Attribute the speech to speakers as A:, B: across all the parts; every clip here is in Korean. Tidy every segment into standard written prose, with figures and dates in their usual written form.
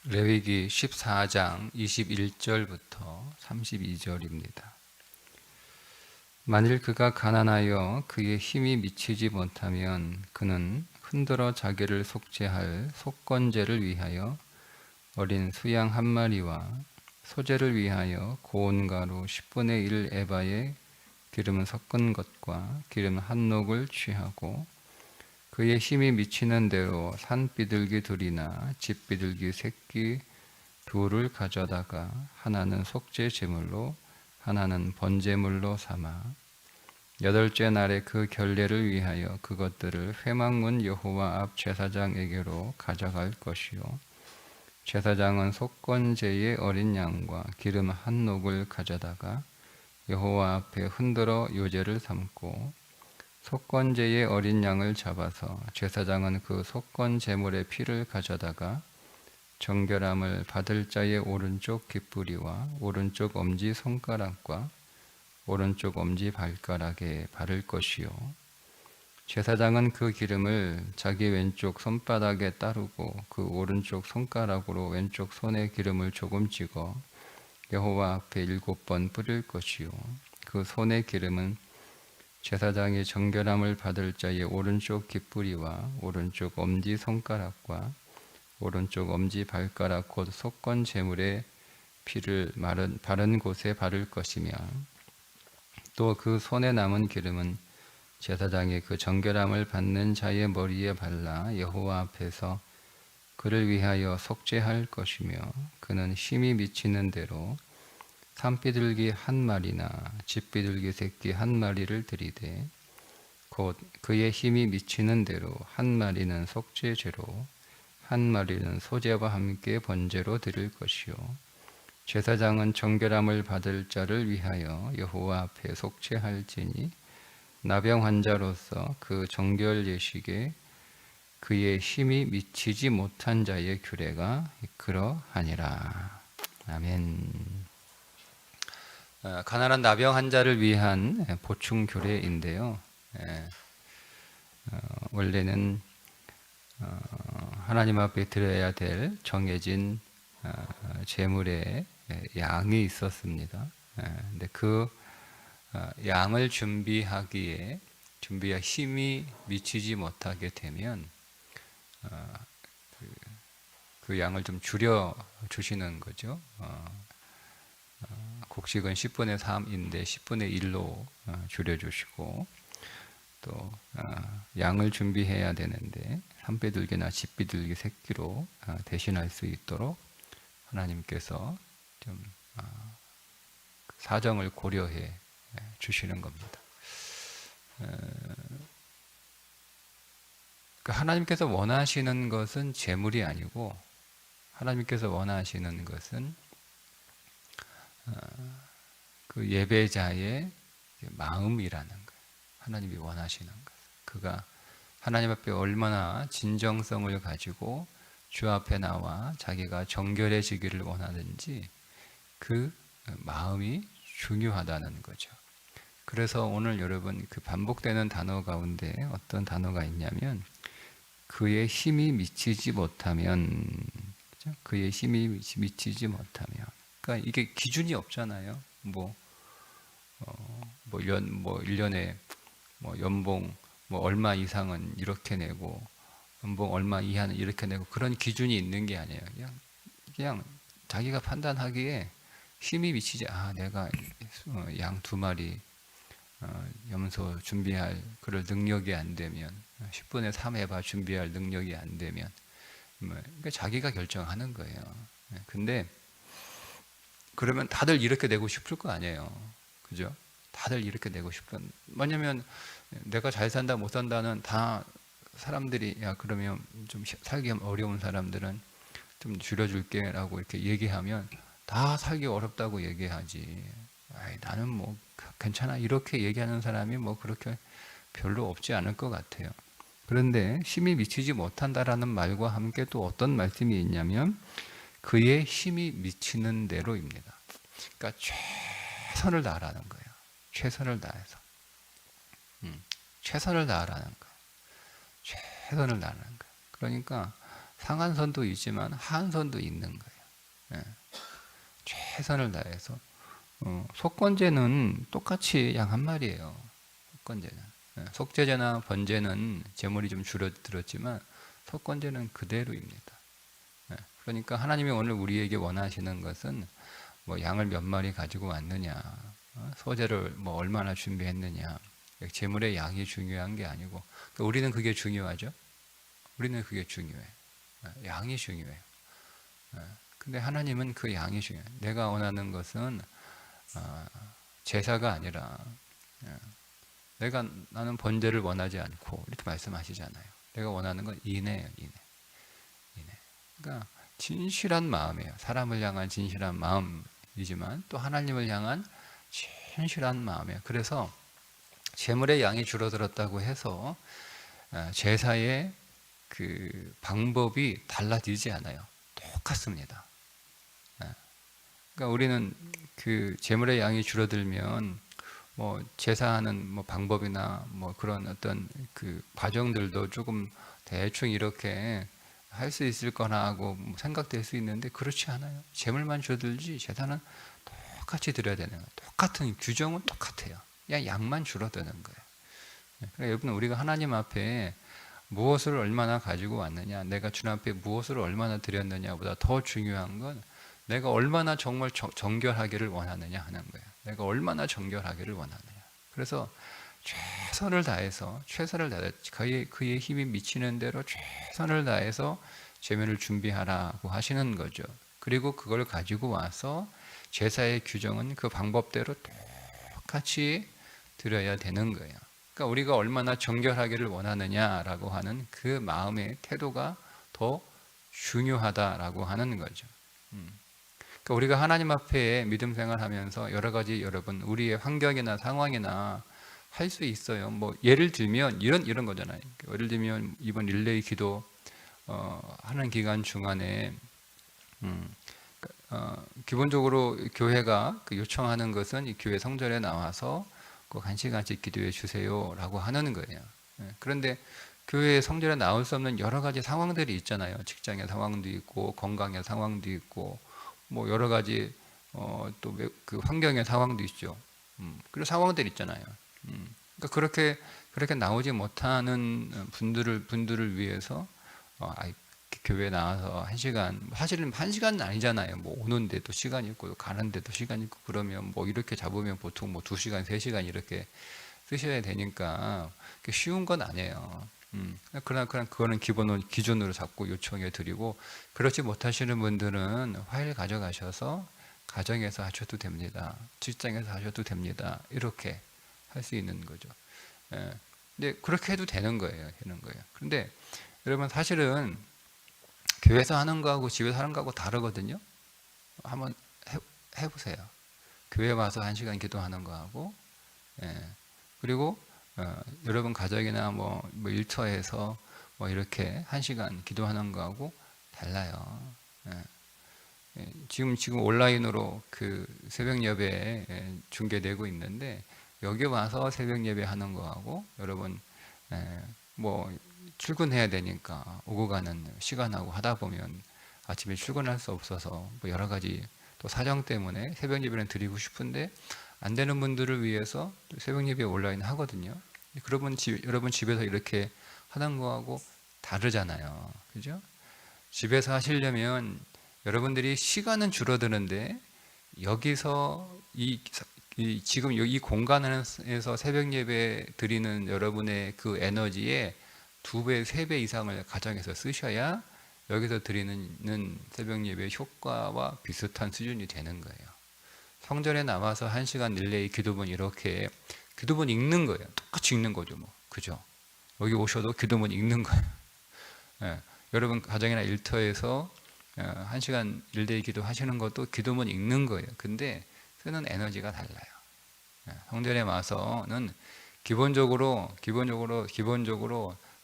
A: 레위기 14장 21절부터 32절입니다. 만일 그가 가난하여 그의 힘이 미치지 못하면 그는 흔들어 자기를 속죄할 속건제를 위하여 어린 수양 한 마리와 소제를 위하여 고운 가루 10분의 1 에바에 기름 섞은 것과 기름 한 녹을 취하고 그의 힘이 미치는 대로 산 비둘기 둘이나 집 비둘기 새끼 둘을 가져다가 하나는 속죄 제물로 하나는 번제물로 삼아 여덟째 날에 그 결례를 위하여 그것들을 회막문 여호와 앞 제사장에게로 가져갈 것이요 제사장은 속건제의 어린 양과 기름 한 녹을 가져다가 여호와 앞에 흔들어 요제를 삼고 속건제의 어린 양을 잡아서 제사장은 그 속건 제물의 피를 가져다가 정결함을 받을 자의 오른쪽 귓부리와 오른쪽 엄지 손가락과 오른쪽 엄지 발가락에 바를 것이요 제사장은 그 기름을 자기 왼쪽 손바닥에 따르고 그 오른쪽 손가락으로 왼쪽 손에 기름을 조금 찍어 여호와 앞에 7번 뿌릴 것이요 그 손의 기름은 제사장이 정결함을 받을 자의 오른쪽 귓부리와 오른쪽 엄지 손가락과 오른쪽 엄지 발가락 곧 속건 제물의 피를 바른 곳에 바를 것이며 또 그 손에 남은 기름은 제사장이 그 정결함을 받는 자의 머리에 발라 여호와 앞에서 그를 위하여 속죄할 것이며 그는 힘이 미치는 대로 산비둘기 한 마리나 집비둘기 새끼 한 마리를 드리되 곧 그의 힘이 미치는 대로 한 마리는 속죄제로 한 마리는 소제와 함께 번제로 드릴 것이요 제사장은 정결함을 받을 자를 위하여 여호와 앞에 속죄할지니 나병 환자로서 그 정결 예식에 그의 힘이 미치지 못한 자의 규례가 그러하니라. 아멘. 가난한 나병 환자를 위한 보충 규례인데요. 원래는 하나님 앞에 드려야 될 정해진 제물의 양이 있었습니다. 근데 그 양을 준비할 힘이 미치지 못하게 되면 그 양을 좀 줄여 주시는 거죠. 곡식은 10분의 3인데 10분의 1로 줄여주시고 또 양을 준비해야 되는데 산비둘기나 집비둘기 새끼로 대신할 수 있도록 하나님께서 좀 사정을 고려해 주시는 겁니다. 하나님께서 원하시는 것은 재물이 아니고 하나님께서 원하시는 것은 그 예배자의 마음이라는 거예요. 하나님이 원하시는 것. 그가 하나님 앞에 얼마나 진정성을 가지고 주 앞에 나와 자기가 정결해지기를 원하는지 그 마음이 중요하다는 거죠. 그래서 오늘 여러분 그 반복되는 단어 가운데 어떤 단어가 있냐면 그의 힘이 미치지 못하면, 그죠? 그의 힘이 미치지 못하면, 그러니까 이게 기준이 없잖아요. 뭐 1년에 연봉 얼마 이상은 이렇게 내고 연봉 얼마 이하는 이렇게 내고 그런 기준이 있는 게 아니에요. 그냥 자기가 판단하기에 힘이 미치지, 내가 양 2마리 염소 준비할 그럴 능력이 안 되면 10분의 3 해봐 준비할 능력이 안 되면 그러니까 자기가 결정하는 거예요. 근데 그러면 다들 이렇게 내고 싶을 거 아니에요. 그죠? 다들 이렇게 내고 싶은. 뭐냐면 내가 잘 산다 못 산다는 다 사람들이 그러면 좀 살기 어려운 사람들은 좀 줄여줄게 라고 이렇게 얘기하면 다 살기 어렵다고 얘기하지. 나는 뭐 괜찮아 이렇게 얘기하는 사람이 뭐 그렇게 별로 없지 않을 것 같아요. 그런데 힘이 미치지 못한다라는 말과 함께 또 어떤 말씀이 있냐면 그의 힘이 미치는 대로입니다. 그러니까 최선을 다하라는 거예요. 최선을 다해서 최선을 다하라는 거예요. 최선을 다하는 거예요. 그러니까 상한선도 있지만 하한선도 있는 거예요. 예. 최선을 다해서 속건제는 똑같이 양 한 마리예요. 속건제는 속제제나 번제는 제물이 좀 줄어들었지만 속건제는 그대로입니다. 예. 그러니까 하나님이 오늘 우리에게 원하시는 것은 뭐 양을 몇 마리 가지고 왔느냐, 소재를 뭐 얼마나 준비했느냐, 제물의 양이 중요한 게 아니고, 그러니까 우리는 그게 중요하죠. 우리는 그게 중요해. 양이 중요해요. 근데 하나님은 그 양이 중요해요. 내가 원하는 것은 제사가 아니라 나는 번제를 원하지 않고 이렇게 말씀하시잖아요. 내가 원하는 건 인애예요. 인애. 그러니까 진실한 마음이에요. 사람을 향한 진실한 마음이지만 또 하나님을 향한 진실한 마음이에요. 그래서 제물의 양이 줄어들었다고 해서 제사의 그 방법이 달라지지 않아요. 똑같습니다. 그러니까 우리는 그 제물의 양이 줄어들면 뭐 제사하는 뭐 방법이나 뭐 그런 어떤 그 과정들도 조금 대충 이렇게 할 수 있을 거나 하고 생각될 수 있는데 그렇지 않아요. 제물만 줄어들지 제사는 똑같이 드려야 되는 거예요. 똑같은 규정은 똑같아요. 그냥 양만 줄어드는 거예요. 그러니까 여러분 우리가 하나님 앞에 무엇을 얼마나 가지고 왔느냐, 내가 주님 앞에 무엇을 얼마나 드렸느냐보다 더 중요한 건 내가 얼마나 정말 정결하기를 원하느냐 하는 거예요. 내가 얼마나 정결하기를 원하느냐. 그래서 최선을 다해서 그의 힘이 미치는 대로 최선을 다해서 제물을 준비하라고 하시는 거죠. 그리고 그걸 가지고 와서 제사의 규정은 그 방법대로 똑같이 드려야 되는 거예요. 그러니까 우리가 얼마나 정결하기를 원하느냐라고 하는 그 마음의 태도가 더 중요하다라고 하는 거죠. 그러니까 우리가 하나님 앞에 믿음 생활하면서 여러 가지 여러분 우리의 환경이나 상황이나 할 수 있어요. 뭐 예를 들면 이런 거잖아요. 예를 들면 이번 릴레이 기도 하는 기간 중간에 기본적으로 교회가 요청하는 것은 이 교회 성전에 나와서 꼭 1시간씩 기도해 주세요라고 하는 거예요. 그런데 교회 성전에 나올 수 없는 여러 가지 상황들이 있잖아요. 직장의 상황도 있고 건강의 상황도 있고 뭐 여러 가지 또 그 환경의 상황도 있죠. 그런 상황들이 있잖아요. 그러니까 그렇게 나오지 못하는 분들을 위해서 교회 나와서 1시간, 사실은 1시간은 아니잖아요. 뭐 오는데도 시간이 있고 가는데도 시간이 있고 그러면 뭐 이렇게 잡으면 보통 뭐 2시간, 3시간 이렇게 쓰셔야 되니까 쉬운 건 아니에요. 그러나 그거는 기준으로 잡고 요청해 드리고, 그렇지 못하시는 분들은 파일 가져가셔서 가정에서 하셔도 됩니다. 직장에서 하셔도 됩니다. 이렇게 할 수 있는 거죠. 근데 그렇게 해도 되는 거예요. 그런데 여러분 사실은 교회에서 하는 거하고 집에서 하는 거하고 다르거든요. 한번 해보세요. 교회 와서 1시간 기도하는 거하고, 그리고 여러분 가정이나 뭐 일터에서 뭐 이렇게 1시간 기도하는 거하고 달라요. 지금 온라인으로 그 새벽 예배 중계되고 있는데 여기 와서 새벽 예배 하는 거하고 여러분 뭐 출근해야 되니까 오고 가는 시간하고 하다 보면 아침에 출근할 수 없어서 뭐 여러 가지 또 사정 때문에 새벽 예배는 드리고 싶은데 안 되는 분들을 위해서 새벽 예배 온라인 하거든요. 그러면 여러분 집에서 이렇게 하는 거하고 다르잖아요. 그죠? 집에서 하시려면 여러분들이 시간은 줄어드는데 여기서 지금 이 공간에서 새벽 예배 드리는 여러분의 그 에너지에 2배, 3배 이상을 가정에서 쓰셔야 여기서 드리는 새벽 예배 효과와 비슷한 수준이 되는 거예요. 성전에 나와서 1시간 릴레이 기도문 이렇게 기도문 읽는 거예요. 똑같이 읽는 거죠, 뭐. 그죠? 여기 오셔도 기도문 읽는 거예요. 여러분 가정이나 일터에서 1시간 릴레이 기도 하시는 것도 기도문 읽는 거예요. 근데 쓰는 에너지가 달라요. 성전에 와서는 기본적으로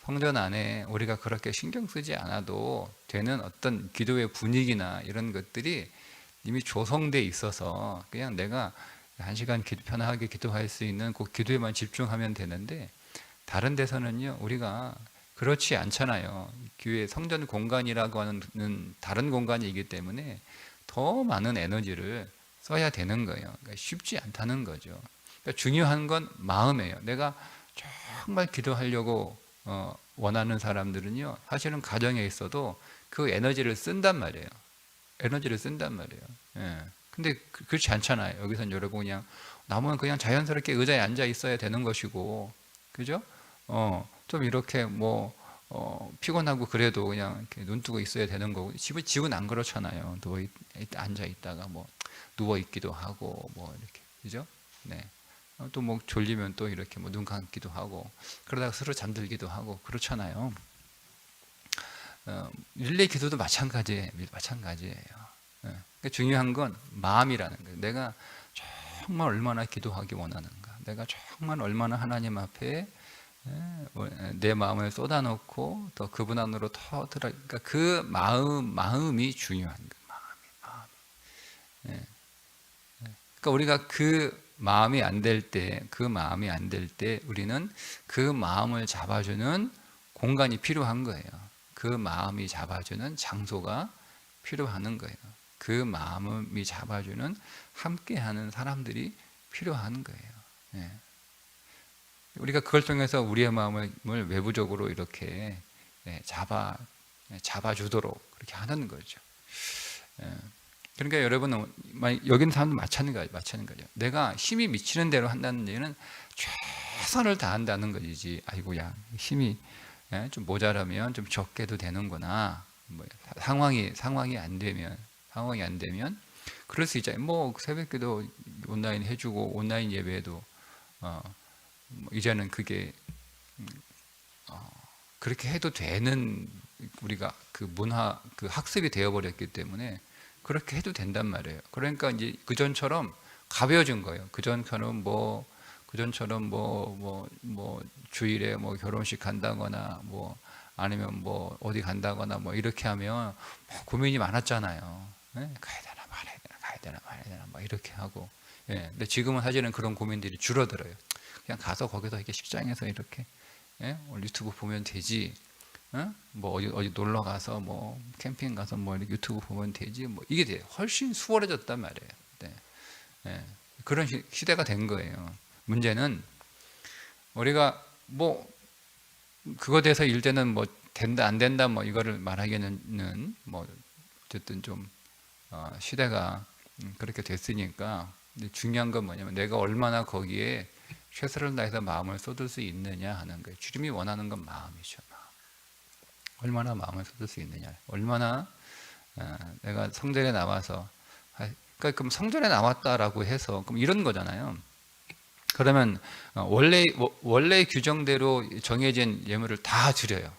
A: 성전 안에 우리가 그렇게 신경 쓰지 않아도 되는 어떤 기도의 분위기나 이런 것들이 이미 조성돼 있어서 그냥 내가 1시간 편하게 기도할 수 있는 그 기도에만 집중하면 되는데, 다른 데서는요 우리가 그렇지 않잖아요. 교회 성전 공간이라고 하는 다른 공간이기 때문에 더 많은 에너지를 써야 되는 거예요. 그러니까 쉽지 않다는 거죠. 그러니까 중요한 건 마음이에요. 내가 정말 기도하려고 원하는 사람들은요, 사실은 가정에 있어도 그 에너지를 쓴단 말이에요. 에너지를 쓴단 말이에요. 예. 근데 그렇지 않잖아요. 여기서는 여러분 그냥 남은 그냥 자연스럽게 의자에 앉아 있어야 되는 것이고, 그죠? 좀 이렇게 뭐 피곤하고 그래도 그냥 이렇게 눈 뜨고 있어야 되는 거고, 집은 안 그렇잖아요. 앉아 있다가 뭐 누워 있기도 하고 뭐 이렇게, 그죠? 네. 또 뭐 졸리면 또 이렇게 뭐 눈 감기도 하고 그러다가 서로 잠들기도 하고 그렇잖아요. 릴레이 기도도 마찬가지예요. 그러니까 중요한 건 마음이라는 거예요. 내가 정말 얼마나 기도하기 원하는가, 내가 정말 얼마나 하나님 앞에 내 마음을 쏟아놓고 더 그분 안으로 더 들어. 그러니까 그 마음이 중요한 거예요. 마음이. 그러니까 우리가 그 마음이 안 될 때, 우리는 그 마음을 잡아주는 공간이 필요한 거예요. 그 마음이 잡아주는 장소가 필요한 거예요. 그 마음이 잡아주는 함께하는 사람들이 필요한 거예요. 예. 우리가 그걸 통해서 우리의 마음을 외부적으로 이렇게 잡아주도록 그렇게 하는 거죠. 예. 그러니까 여러분은 여기는 사람도 마찬가지죠. 내가 힘이 미치는 대로 한다는 얘기는 최선을 다한다는 것이지. 아이고야, 힘이 좀 모자라면 좀 적게도 되는구나. 뭐 상황이 안 되면 그럴 수 있잖아요. 뭐 새벽기도 온라인 해주고 온라인 예배도 뭐 이제는 그게 그렇게 해도 되는, 우리가 그 문화, 그 학습이 되어버렸기 때문에 그렇게 해도 된단 말이에요. 그러니까 이제 그전처럼 가벼워진 거예요. 그전처럼 주일에 뭐 결혼식 간다거나 뭐 아니면 뭐 어디 간다거나 뭐 이렇게 하면 고민이 많았잖아요. 네? 가야 되나 말아야 되나 막 이렇게 하고. 예. 근데 지금은 사실은 그런 고민들이 줄어들어요. 그냥 가서 거기서 이렇게 식장에서 이렇게 유튜브 보면 되지. 뭐 어디 놀러 가서 뭐 캠핑 가서 뭐 이렇게 유튜브 보면 되지. 뭐 이게 돼요. 훨씬 수월해졌단 말이에요. 네. 네. 그런 시대가 된 거예요. 문제는 우리가 뭐 그거에 대해서 일때는 뭐 된다 안 된다 뭐 이거를 말하기에는 뭐 어쨌든 좀 시대가 그렇게 됐으니까. 근데 중요한 건 뭐냐면 내가 얼마나 거기에 최선을 다해서 마음을 쏟을 수 있느냐 하는 거예요. 주님이 원하는 건 마음이죠. 얼마나 마음을 쏟을 수 있느냐, 얼마나 내가 성전에 나와서, 그러니까 그럼 성전에 나왔다라고 해서 그럼 이런 거잖아요. 그러면 원래 규정대로 정해진 예물을 다 드려요.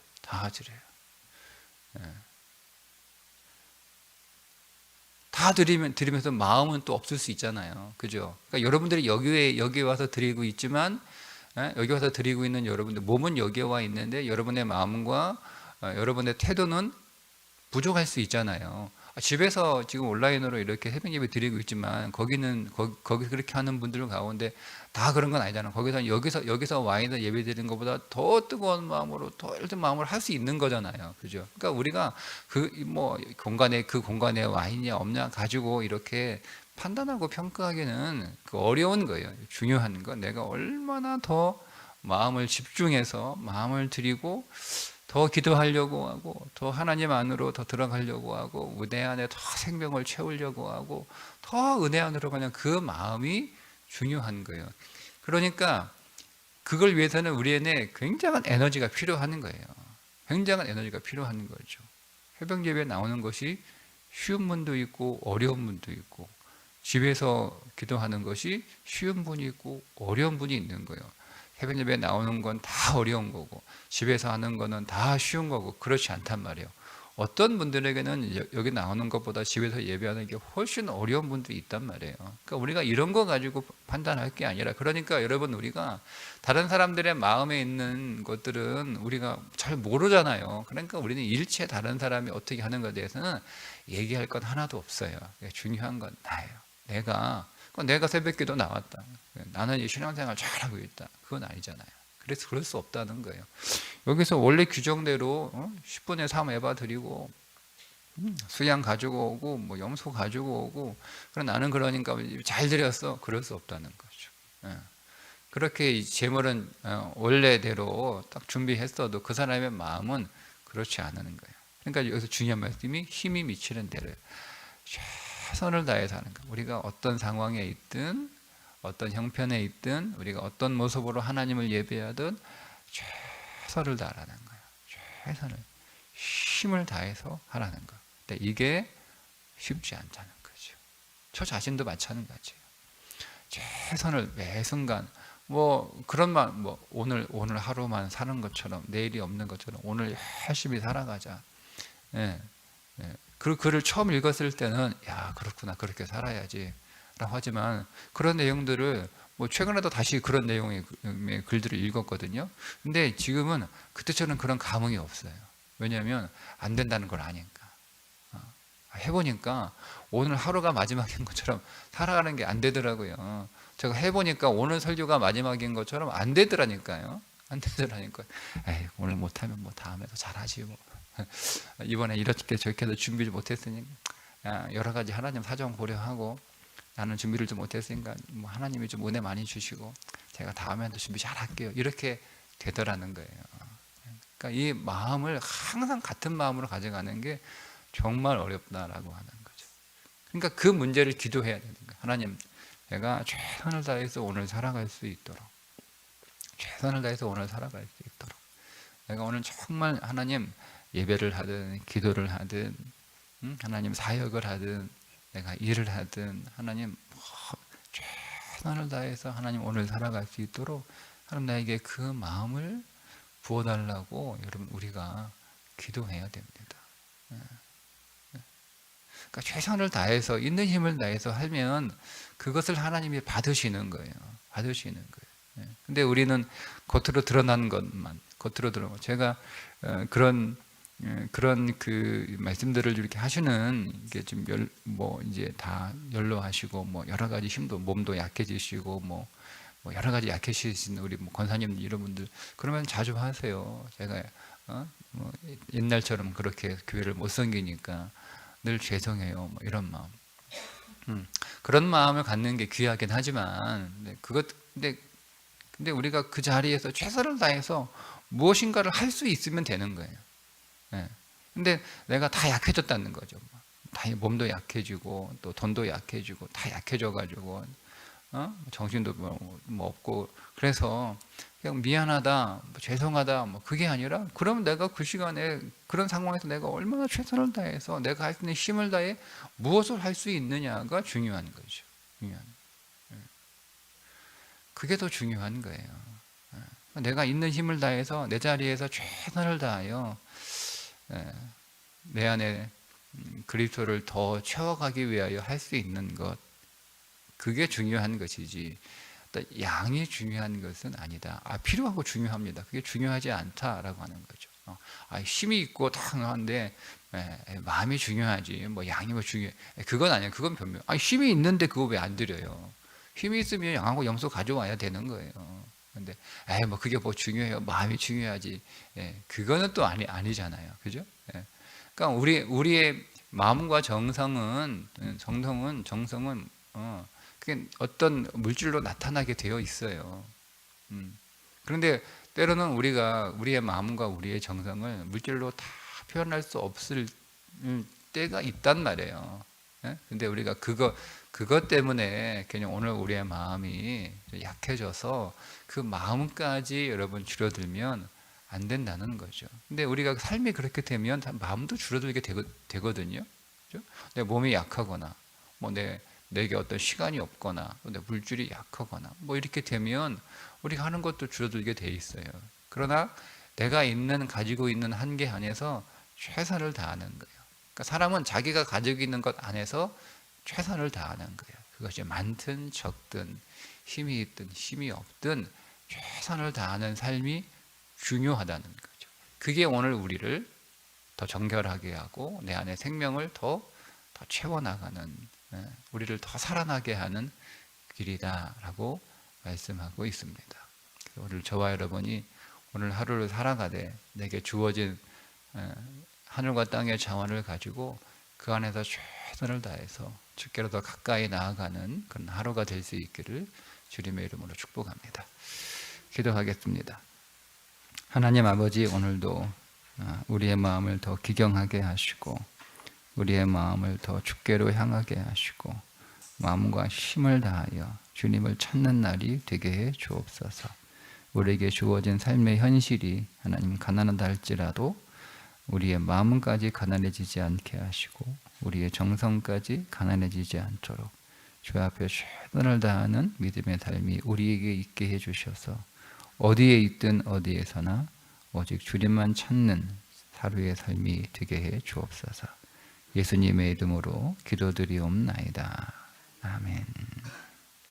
A: 다 드리면서 마음은 또 없을 수 있잖아요. 그죠? 그러니까 여러분들이 여기에 와서 드리고 있지만, 여기 와서 드리고 있는 여러분들, 몸은 여기에 와 있는데 여러분의 마음과 여러분의 태도는 부족할 수 있잖아요. 집에서 지금 온라인으로 이렇게 새벽 예배 드리고 있지만 거기 그렇게 하는 분들 가운데 다 그런 건 아니잖아요. 여기서 와 있는 예배 드리는 것보다 더 뜨거운 마음으로, 더 열린 마음으로 할 수 있는 거잖아요. 그죠? 그러니까 우리가 그 공간에 와 있냐 없냐 가지고 이렇게 판단하고 평가하기는 어려운 거예요. 중요한 건 내가 얼마나 더 마음을 집중해서 마음을 드리고 더 기도하려고 하고 더 하나님 안으로 더 들어가려고 하고 은혜 안에 더 생명을 채우려고 하고 더 은혜 안으로 가는 그 마음이 중요한 거예요. 그러니까 그걸 위해서는 우리에게 굉장한 에너지가 필요한 거예요. 굉장한 에너지가 필요한 거죠. 새벽 예배에 나오는 것이 쉬운 분도 있고 어려운 분도 있고, 집에서 기도하는 것이 쉬운 분이 있고 어려운 분이 있는 거예요. 새벽 예배에 나오는 건 다 어려운 거고 집에서 하는 거는 다 쉬운 거고 그렇지 않단 말이에요. 어떤 분들에게는 여기 나오는 것보다 집에서 예배하는 게 훨씬 어려운 분들이 있단 말이에요. 그러니까 우리가 이런 거 가지고 판단할 게 아니라, 그러니까 여러분 우리가 다른 사람들의 마음에 있는 것들은 우리가 잘 모르잖아요. 그러니까 우리는 일체 다른 사람이 어떻게 하는 것에 대해서는 얘기할 건 하나도 없어요. 중요한 건 나예요. 내가 새벽기도 나왔다, 나는 이 신앙생활 잘하고 있다, 그건 아니잖아요.
B: 그래서 그럴 수 없다는 거예요. 여기서 원래 규정대로 10분의 3 에바 드리고 수양 가지고 오고 뭐 염소 가지고 오고, 그럼 나는 그러니까 잘 드렸어, 그럴 수 없다는 거죠. 예. 그렇게 이 제물은 원래대로 딱 준비했어도 그 사람의 마음은 그렇지 않은 거예요. 그러니까 여기서 중요한 말씀이 힘이 미치는 대로 최선을 다해서 하는 거예요. 우리가 어떤 상황에 있든 어떤 형편에 있든 우리가 어떤 모습으로 하나님을 예배하든 최선을 다하라는 거예요. 최선을, 힘을 다해서 하라는 거예요. 근데 이게 쉽지 않다는 거죠. 저 자신도 마찬가지예요. 최선을 매 순간, 뭐 그런 말, 뭐 오늘 하루만 사는 것처럼, 내일이 없는 것처럼 오늘 열심히 살아가자. 예, 예. 그 글을 처음 읽었을 때는 야, 그렇구나, 그렇게 살아야지 라고 하지만, 그런 내용들을 뭐 최근에도 다시 그런 내용의 글들을 읽었거든요. 근데 지금은 그때처럼 그런 감흥이 없어요. 왜냐하면 안 된다는 걸 아니까. 해보니까 오늘 하루가 마지막인 것처럼 살아가는 게 안 되더라고요. 제가 해보니까 오늘 설교가 마지막인 것처럼 안 되더라니까요. 안 되더라니까요. 에이, 오늘 못하면 뭐 다음에도 잘하지 뭐. 이번에 이렇게 저렇게도 준비를 못했으니 여러 가지 하나님 사정 고려하고, 나는 준비를 좀 못했으니까 뭐 하나님이 좀 은혜 많이 주시고 제가 다음에도 준비 잘할게요, 이렇게 되더라는 거예요. 그러니까 이 마음을 항상 같은 마음으로 가져가는 게 정말 어렵다라고 하는 거죠. 그러니까 그 문제를 기도해야 되는 거예요. 하나님, 내가 최선을 다해서 오늘 살아갈 수 있도록, 최선을 다해서 오늘 살아갈 수 있도록, 내가 오늘 정말 하나님 예배를 하든 기도를 하든 하나님 사역을 하든 내가 일을 하든 하나님 최선을 다해서 하나님 오늘 살아갈 수 있도록 하나님 나에게 그 마음을 부어달라고 여러분 우리가 기도해야 됩니다. 그러니까 최선을 다해서 있는 힘을 다해서 하면 그것을 하나님이 받으시는 거예요. 받으시는 거예요. 근데 우리는 겉으로 드러난 것만, 겉으로 드러난, 제가 그런 그 말씀들을 이렇게 하시는 게 좀 뭐 이제 다 연로하시고 뭐 여러 가지 힘도, 몸도 약해지시고 뭐 여러 가지 약해지신 우리 뭐 권사님 이런 분들 그러면 자주 하세요. 제가 뭐 옛날처럼 그렇게 교회를 못 섬기니까 늘 죄송해요, 뭐 이런 마음. 그런 마음을 갖는 게 귀하긴 하지만, 근데 우리가 그 자리에서 최선을 다해서 무엇인가를 할 수 있으면 되는 거예요. 예. 근데 내가 다 약해졌다는 거죠. 다 몸도 약해지고 또 돈도 약해지고 다 약해져가지고 정신도 뭐 없고, 그래서 그냥 미안하다, 뭐 죄송하다, 뭐 그게 아니라, 그럼 내가 그 시간에 그런 상황에서 내가 얼마나 최선을 다해서 내가 할 수 있는 힘을 다해 무엇을 할 수 있느냐가 중요한 거죠. 그게 더 중요한 거예요. 내가 있는 힘을 다해서 내 자리에서 최선을 다하여 내 안에 그리스도를 더 채워가기 위하여 할 수 있는 것, 그게 중요한 것이지 양이 중요한 것은 아니다. 필요하고 중요합니다. 그게 중요하지 않다라고 하는 거죠. 힘이 있고 당한데 마음이 중요하지 뭐 양이 뭐 중요해, 그건 아니에요. 그건 변명. 힘이 있는데 그거 왜 안 드려요? 힘이 있으면 양하고 염소 가져와야 되는 거예요. 근데 뭐 그게 뭐 중요해요? 마음이 중요하지. 그거는 또 아니잖아요. 그죠? 그러니까 우리의 마음과 정성은 그게 어떤 물질로 나타나게 되어 있어요. 그런데 때로는 우리가 우리의 마음과 우리의 정성을 물질로 다 표현할 수 없을 때가 있단 말이에요. 근데 우리가 그것 때문에 그냥 오늘 우리의 마음이 약해져서 그 마음까지 여러분 줄여들면 안 된다는 거죠. 근데 우리가 삶이 그렇게 되면 마음도 줄어들게 되거든요. 그렇죠? 내 몸이 약하거나 뭐 내게 어떤 시간이 없거나 내 물질이 약하거나 뭐 이렇게 되면 우리가 하는 것도 줄어들게 돼 있어요. 그러나 내가 가지고 있는 한계 안에서 최선을 다하는 거예요. 그러니까 사람은 자기가 가지고 있는 것 안에서 최선을 다하는 거예요. 그것이 많든 적든 힘이 있든 힘이 없든 최선을 다하는 삶이 중요하다는 거죠. 그게 오늘 우리를 더 정결하게 하고 내 안에 생명을 더 채워나가는, 우리를 더 살아나게 하는 길이다라고 말씀하고 있습니다. 오늘 저와 여러분이 오늘 하루를 살아가되 내게 주어진 하늘과 땅의 자원을 가지고 그 안에서 최선을 다해서 주께로 더 가까이 나아가는 그런 하루가 될 수 있기를 주님의 이름으로 축복합니다. 기도하겠습니다. 하나님 아버지, 오늘도 우리의 마음을 더 기경하게 하시고 우리의 마음을 더 주께로 향하게 하시고 마음과 힘을 다하여 주님을 찾는 날이 되게 해 주옵소서. 우리에게 주어진 삶의 현실이 하나님 가난하다 할지라도 우리의 마음까지 가난해지지 않게 하시고 우리의 정성까지 가난해지지 않도록 주 앞에 최선을 다하는 믿음의 삶이 우리에게 있게 해주셔서 어디에 있든 어디에서나 오직 주님만 찾는 하루의 삶이 되게 해 주옵소서. 예수님의 이름으로 기도드리옵나이다. 아멘.